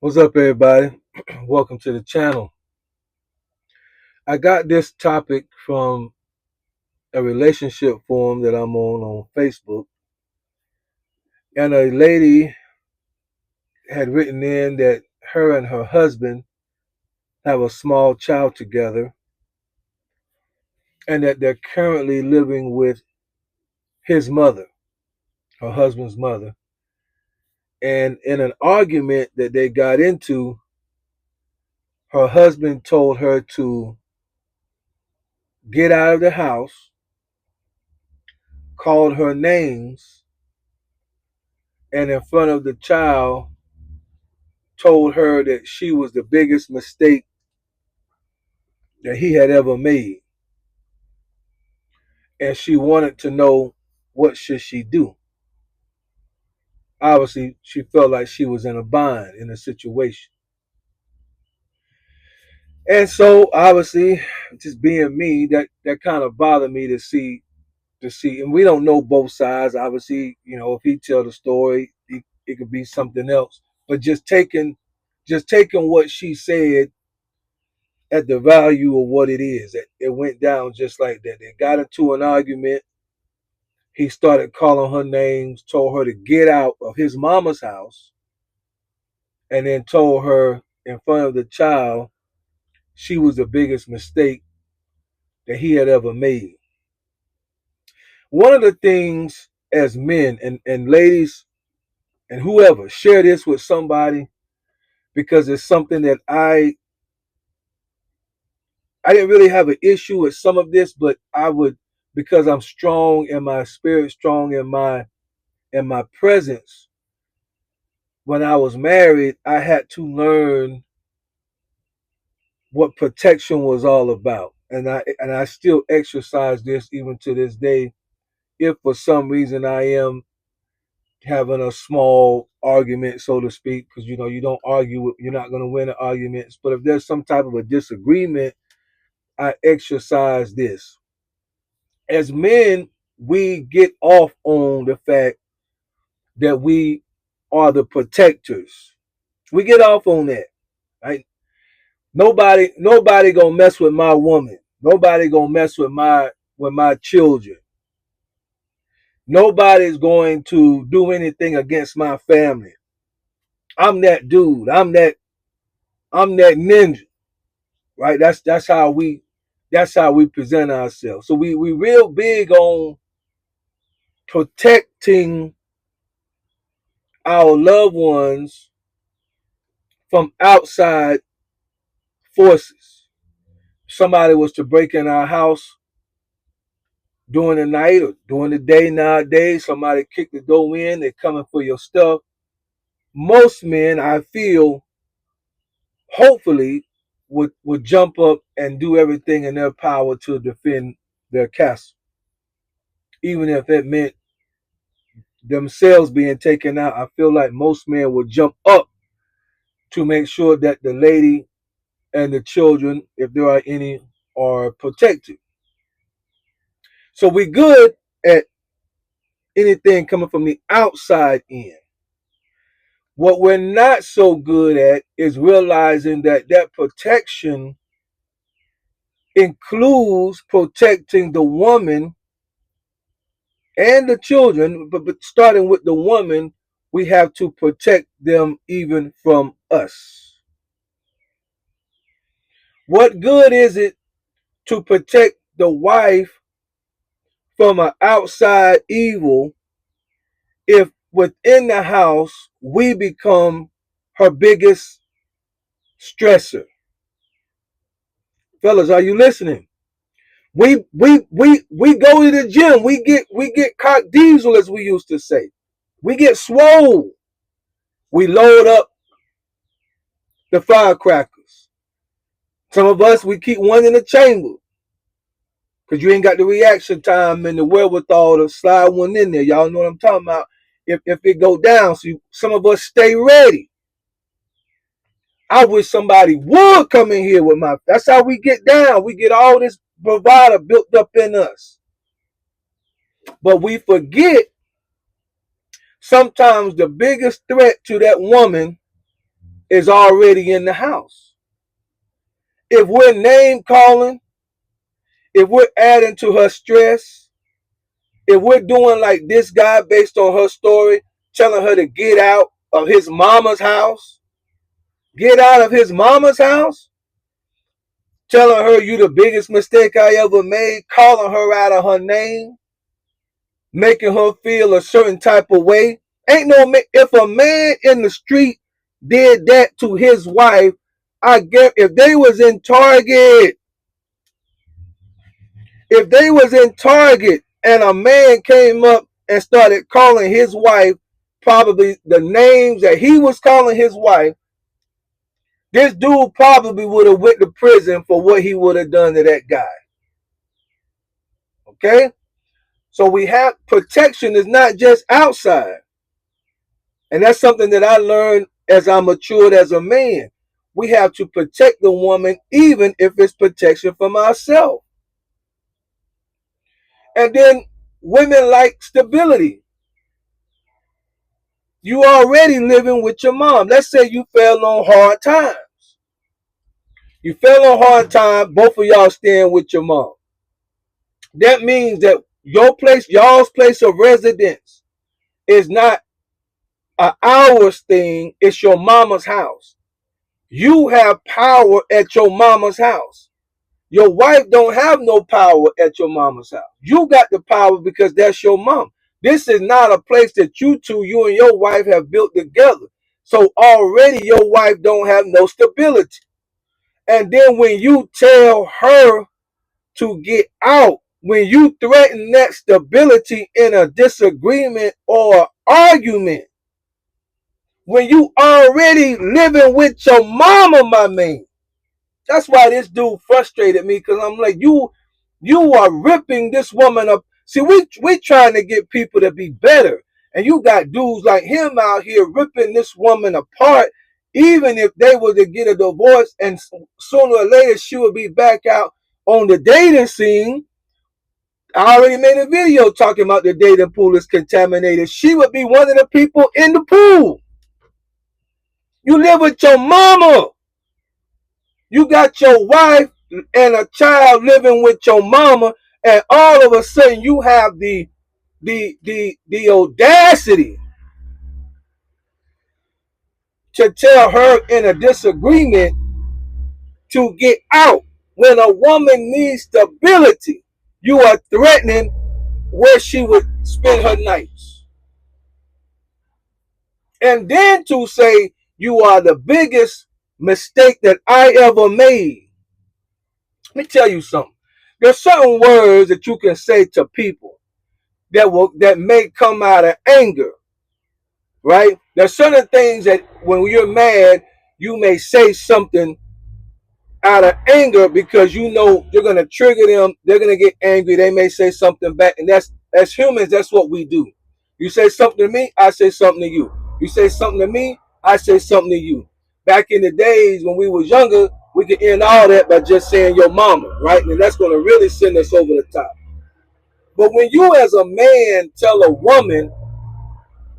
What's up, everybody? Welcome to the channel. I got this topic from a relationship forum that I'm on Facebook, and a lady had written in that her and her husband have a small child together, and that they're currently living with his mother, her husband's mother. And in an argument that they got into, her husband told her to get out of the house, called her names, and in front of the child told her that she was the biggest mistake that he had ever made, and she wanted to know what should she do. Obviously, she felt like she was in a bind in a situation. And so obviously, just being me, that kind of bothered me to see, and we don't know both sides. Obviously, if he tell the story, it could be something else. But just taking what she said at the value of what it is. It went down just like that. They got into an argument. He started calling her names, told her to get out of his mama's house, and then told her in front of the child she was the biggest mistake that he had ever made. One of the things as men and ladies and whoever, share this with somebody, because it's something that I didn't really have an issue with some of this, but I would, because I'm strong in my spirit, strong in my presence. When I was married, I had to learn what protection was all about, and I still exercise this even to this day. If for some reason I am having a small argument, so to speak, because you don't argue, you're not going to win the arguments. But if there's some type of a disagreement, I exercise this. As men, we get off on the fact that we are the protectors. We get off on that, right? Nobody gonna mess with my woman. Nobody gonna mess with my children. Nobody's going to do anything against my family. I'm that dude. I'm that ninja, right? That's how we present ourselves. So we real big on protecting our loved ones from outside forces. Somebody was to break in our house during the night or during the day. Nowadays, somebody kick the door in, they're coming for your stuff. Most men, I feel, hopefully, would jump up and do everything in their power to defend their castle, even if it meant themselves being taken out. I feel like most men would jump up to make sure that the lady and the children, if there are any, are protected. So we good at anything coming from the outside in. What we're not so good at is realizing that protection includes protecting the woman and the children, but starting with the woman, we have to protect them even from us. What good is it to protect the wife from an outside evil if within the house we become her biggest stressor? Fellas, are you listening? We go to the gym. We get cock diesel, as we used to say. We get swole. We load up the firecrackers. Some of us, we keep one in the chamber because you ain't got the reaction time and the wherewithal to slide one in there. Y'all know what I'm talking about. If it go down, so some of us stay ready. I wish somebody would come in here with my. That's how we get down. We get all this bravado built up in us, but we forget sometimes the biggest threat to that woman is already in the house. If we're name calling, if we're adding to her stress, if we're doing like this guy based on her story, telling her to get out of his mama's house, get out of his mama's house, telling her you the biggest mistake I ever made, calling her out of her name, making her feel a certain type of way. Ain't no, if a man in the street did that to his wife, I get, if they was in Target, and a man came up and started calling his wife probably the names that he was calling his wife, this dude probably would have went to prison for what he would have done to that guy. Okay? So we have, protection is not just outside. And that's something that I learned as I matured as a man. We have to protect the woman even if it's protection from ourselves. And then women like stability. You already living with your mom. Let's say you fell on hard times. You fell on hard time, both of y'all staying with your mom. That means that y'all's place of residence is not an ours thing, it's your mama's house. You have power at your mama's house. Your wife don't have no power at your mama's house. You got the power because that's your mom. This is not a place that you and your wife have built together. So already your wife don't have no stability. And then when you tell her to get out, when you threaten that stability in a disagreement or argument, when you already living with your mama, my man. That's why this dude frustrated me, because I'm like, you are ripping this woman up. See, we trying to get people to be better. And you got dudes like him out here ripping this woman apart, even if they were to get a divorce and sooner or later she would be back out on the dating scene. I already made a video talking about the dating pool is contaminated. She would be one of the people in the pool. You live with your mama. You got your wife and a child living with your mama, and all of a sudden you have the audacity to tell her in a disagreement to get out. When a woman needs stability, you are threatening where she would spend her nights. And then to say you are the biggest mistake that I ever made. Let me tell you something. There's certain words that you can say to people that may come out of anger, right? There's certain things that when you're mad, you may say something out of anger because you know you're gonna trigger them. They're gonna get angry. They may say something back, and that's, as humans, that's what we do. You say something to me, I say something to you. You say something to me, I say something to you. Back in the days when we was younger, we could end all that by just saying your mama, right? And that's gonna really send us over the top. But when you as a man tell a woman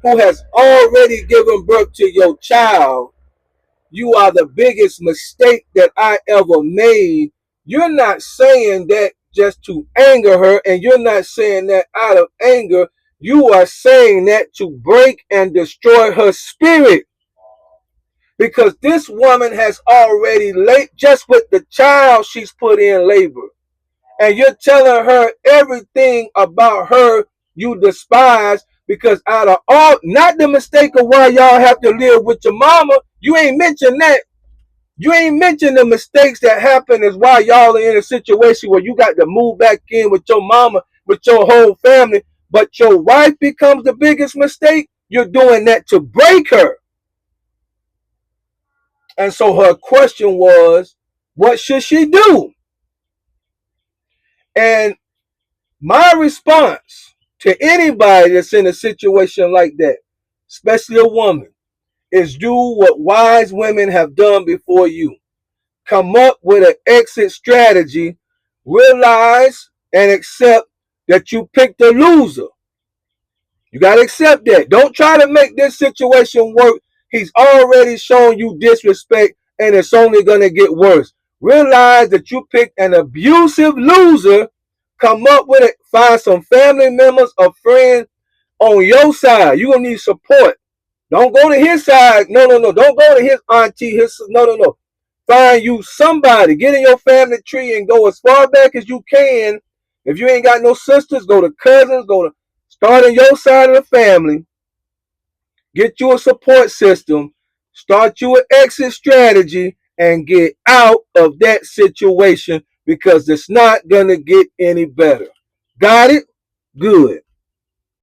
who has already given birth to your child, you are the biggest mistake that I ever made, you're not saying that just to anger her, and you're not saying that out of anger. You are saying that to break and destroy her spirit. Because this woman has already just with the child she's put in labor. And you're telling her everything about her you despise, because out of all, not the mistake of why y'all have to live with your mama, you ain't mentioned that. You ain't mentioned the mistakes that happen is why y'all are in a situation where you got to move back in with your mama, with your whole family, but your wife becomes the biggest mistake. You're doing that to break her. And so her question was, what should she do? And my response to anybody that's in a situation like that, especially a woman, is do what wise women have done before you. Come up with an exit strategy. Realize and accept that you picked a loser. You got to accept that. Don't try to make this situation work He's already shown you disrespect, and it's only going to get worse. Realize that you picked an abusive loser. Come up with it. Find some family members or friends on your side. You're going to need support. Don't go to his side. No. Don't go to his auntie. No. Find you somebody. Get in your family tree and go as far back as you can. If you ain't got no sisters, go to cousins. Go to start on your side of the family. Get you a support system. Start you an exit strategy and get out of that situation because it's not going to get any better. Got it? Good.